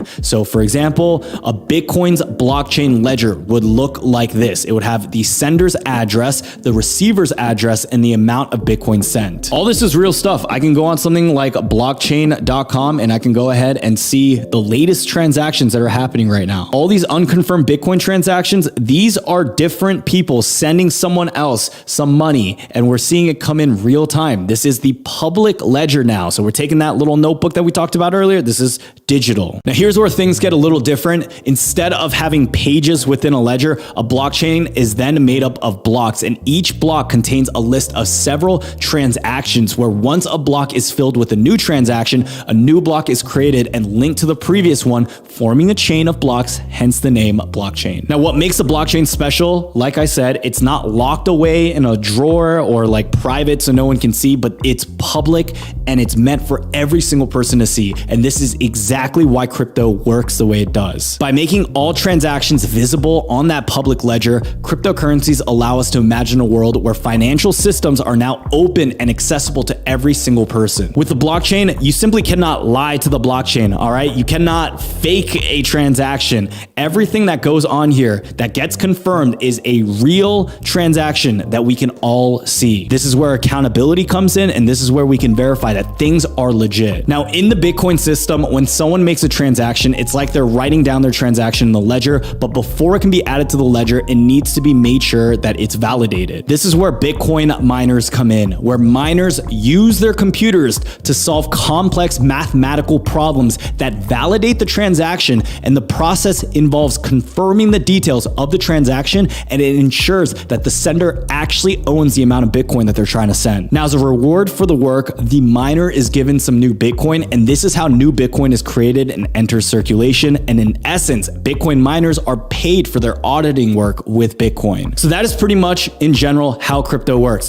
transaction. So for example, a Bitcoin's blockchain ledger would look like this. It would have the sender's address, the receiver's address, and the amount of Bitcoin sent. All this is real stuff. I can go on something like blockchain.com and I can go ahead and see the latest transactions that are happening right now. All these unconfirmed Bitcoin transactions, these are different people sending someone else some money, and we're seeing it come in real time. This is the public ledger now. So we're taking that little notebook that we talked about earlier. This is digital. Now here's where things get a little different. Instead of having pages within a ledger, a blockchain is then made up of blocks, and each block contains a list of several transactions where once a block is filled with a new transaction, a new block is created and linked to the previous one, forming a chain of blocks, hence the name blockchain. Now, what makes a blockchain special, like I said, it's not locked away in a drawer or like private so no one can see, but it's public and it's meant for every single person to see. And this is exactly why crypto works the way it does. By making all transactions visible on that public ledger, cryptocurrencies allow us to imagine a world where financial systems are now open and accessible to every single person. With the blockchain, you simply cannot lie to the blockchain, all right? You cannot fake a transaction. Everything that goes on here that gets confirmed is a real transaction that we can all see. This is where accountability comes in, and this is where we can verify that things are legit. Now, in the Bitcoin system, when someone makes a transaction, it's like they're writing down their transaction in the ledger, but before it can be added to the ledger, it needs to be made sure that it's validated. This is where Bitcoin miners come in, where miners use their computers to solve complex mathematical problems that validate the transaction, and the process involves confirming the details of the transaction, and it ensures that the sender actually owns the amount of Bitcoin that they're trying to send. Now, as a reward for the work, the miner is given some new Bitcoin, and this is how new Bitcoin is created and enters circulation. And in essence, Bitcoin miners are paid for their auditing work with Bitcoin. So that is pretty much in general how crypto works.